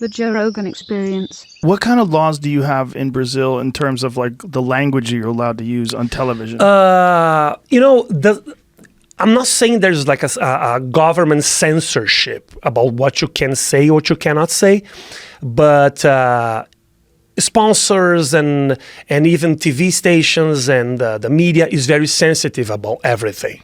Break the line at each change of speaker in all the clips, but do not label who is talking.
The Joe Rogan Experience.
What kind of laws do you have in Brazil in terms of like the language you're allowed to use on television?
I'm not saying there's like a government censorship about what you can say or what you cannot say, but sponsors and even TV stations and the media is very sensitive about everything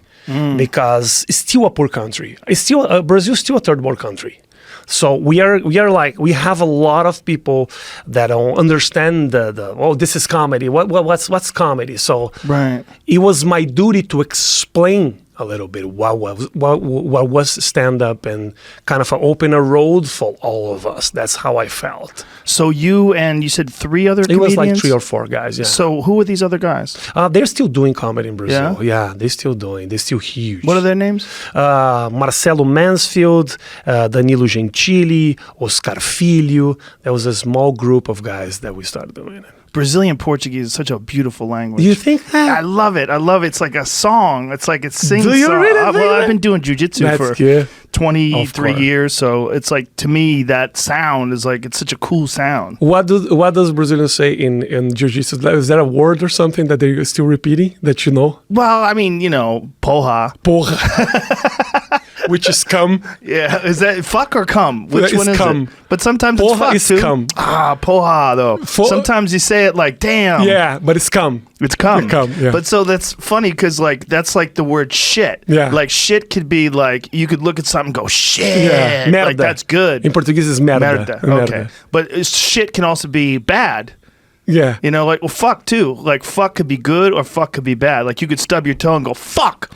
because it's still a poor country. It's still Brazil is still a third world country. So we have a lot of people that don't understand this is comedy. What's comedy? So
right.
It was my duty to explain a little bit what was stand-up and kind of open a road for all of us. That's how I felt.
So you said 3 other comedians?
It was like 3 or 4 guys, yeah.
So who are these other guys?
They're still doing comedy in Brazil.
Yeah?
Yeah, they're still doing. They're still huge.
What are their names?
Marcelo Mansfield, Danilo Gentili, Oscar Filho. There was a small group of guys that we started doing it.
Brazilian Portuguese is such a beautiful language.
You think that?
I love it. It's like a song. It's like it's sing
Do you
song.
really think
Well,
that?
I've been doing jiu-jitsu for 23 years, so it's like, to me, that sound is like, it's such a cool sound.
What does Brazilians say in jiu-jitsu? Is there a word or something that they're still repeating that you know?
Well, I mean, porra.
Porra. Which is come.
Yeah, is that fuck or come? Which
It's
one is
come.
it? But sometimes
Porra
it's
is
fuck too.
come.
Porra though. Sometimes you say it like, damn.
Yeah, but it's come.
It's come.
Yeah.
But so that's funny because like that's like the word shit.
Yeah.
Like shit could be like, you could look at something and go, shit.
Yeah. Merda.
Like that's good.
In Portuguese is merda.
Okay. But shit can also be bad.
Yeah.
Like, well, fuck too. Like, fuck could be good or fuck could be bad. Like, you could stub your toe and go, fuck.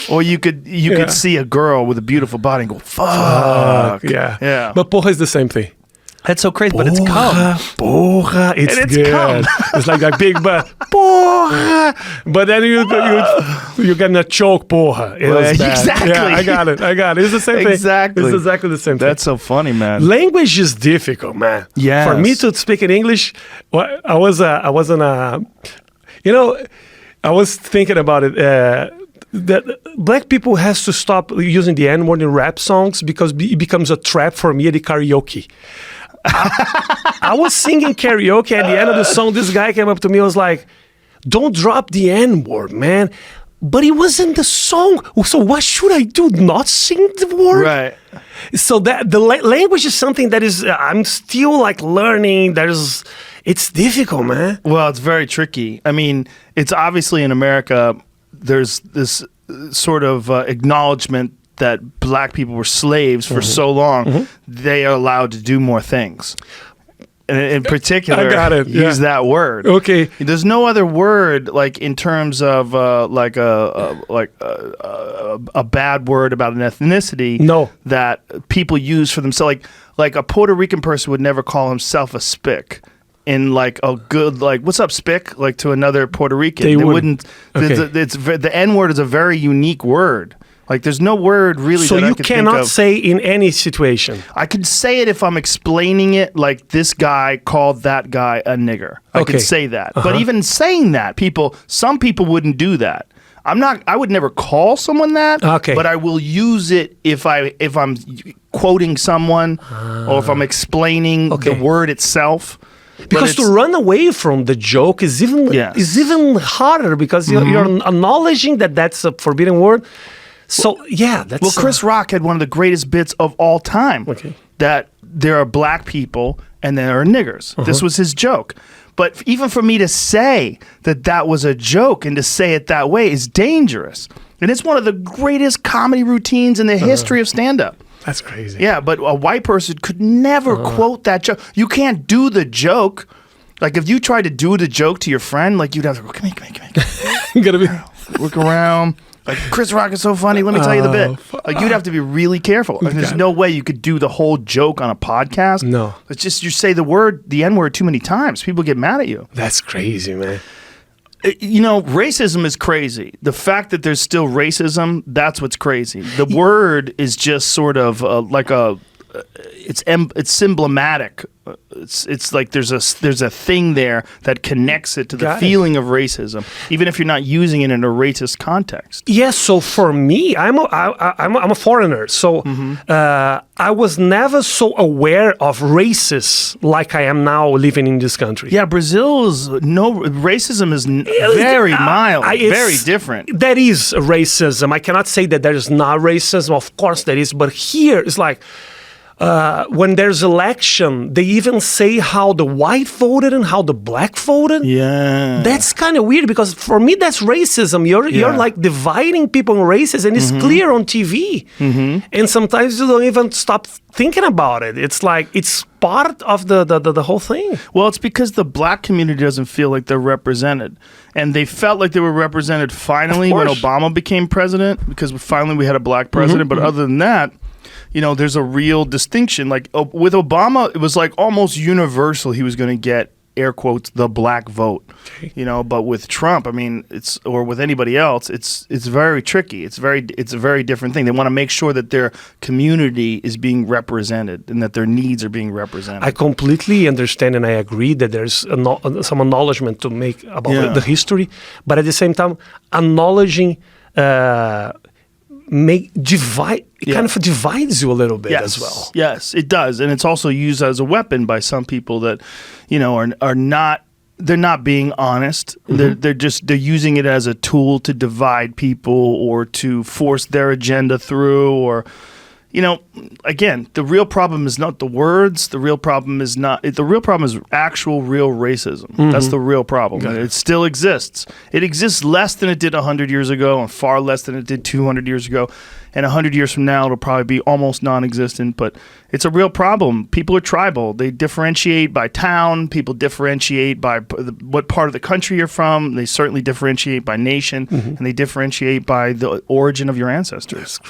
Or you could see a girl with a beautiful body and go, fuck.
Yeah.
Yeah.
But porra is the same thing.
That's so crazy, but it's cum.
Porra. It's
good.
Cum. It's like a big butt. Porra. But then you're getting a choke, porra. It was bad.
Exactly.
Yeah, I got it. It's the same thing.
Exactly.
It's exactly the same thing.
That's so funny, man.
Language is difficult, man.
Yes.
For me to speak in English, I was thinking about it. That black people has to stop using the N-word in rap songs because it becomes a trap for me at the karaoke. I was singing karaoke at the end of the song. This guy came up to me and was like, "Don't drop the N-word, man." But it wasn't the song. So what should I do? Not sing the word?
Right.
So that the language is something that is I'm still like learning. It's difficult, man.
Well, it's very tricky. I mean, it's obviously in America, there's this sort of acknowledgement that black people were slaves for so long, they are allowed to do more things. And in particular,
I got it.
use that word.
Okay.
There's no other word like in terms of like a bad word about an ethnicity.
No.
That people use for themselves. Like a Puerto Rican person would never call himself a spick. In like a good, like, what's up, spick? Like to another Puerto Rican, they wouldn't.
Okay.
The N word is a very unique word. Like, there's no word really.
So
that
you
I could
cannot
think of.
say in any situation.
I could say it if I'm explaining it. Like, this guy called that guy a nigger. I could say that. But even saying that, some people wouldn't do that. I would never call someone that.
Okay.
But I will use it if I'm quoting someone or if I'm explaining the word itself.
Because to run away from the joke is even harder because you're acknowledging that that's a forbidden word. So that's
well. Chris Rock had one of the greatest bits of all time.
Okay.
That there are black people and there are niggers. This was his joke. But even for me to say that was a joke and to say it that way is dangerous. And it's one of the greatest comedy routines in the history of stand-up.
That's crazy.
Yeah, but a white person could never quote that joke. You can't do the joke. Like, if you tried to do the joke to your friend, like, you'd have to go, come here.
You gotta be
look around. Like, Chris Rock is so funny. Let me tell you the bit. Like, you'd have to be really careful. Like, there's no way you could do the whole joke on a podcast.
No.
It's just you say the N-word too many times. People get mad at you.
That's crazy, man.
Racism is crazy. The fact that there's still racism, that's what's crazy. The word is just sort of like it's emblematic It's like there's a thing there that connects it to the
Got it.
feeling of racism, even if you're not using it in a racist context.
Yes, so for me, I'm a foreigner, so I was never so aware of racism like I am now living in this country.
Yeah, Brazil's racism is very mild, very different.
That is racism. I cannot say that there is not racism. Of course there is, but here it's like when there's election, they even say how the white voted and how the black voted.
Yeah,
that's kind of weird because for me that's racism. You're like dividing people in races, and it's clear on TV. And sometimes you don't even stop thinking about it. It's like it's part of the whole thing.
Well, it's because the black community doesn't feel like they're represented, and they felt like they were represented finally when Obama became president, because finally we had a black president. But other than that, you know, there's a real distinction. Like with Obama, it was like almost universal he was going to get, air quotes, the black vote. You know, but with Trump, I mean, or with anybody else, it's very tricky. It's a very different thing. They want to make sure that their community is being represented and that their needs are being represented.
I completely understand and I agree that there's some acknowledgement to make about the history, but at the same time, acknowledging kind of divides you a little bit as well.
Yes, it does, and it's also used as a weapon by some people that, you know, are not. They're not being honest. They're using it as a tool to divide people or to force their agenda through, or, you know, again, the real problem is not the words. The real problem is actual real racism. That's the real problem. And it still exists. It exists less than it did 100 years ago and far less than it did 200 years ago. And 100 years from now, it'll probably be almost non-existent, but it's a real problem. People are tribal. They differentiate by town. People differentiate by what part of the country you're from. They certainly differentiate by nation, and they differentiate by the origin of your ancestors.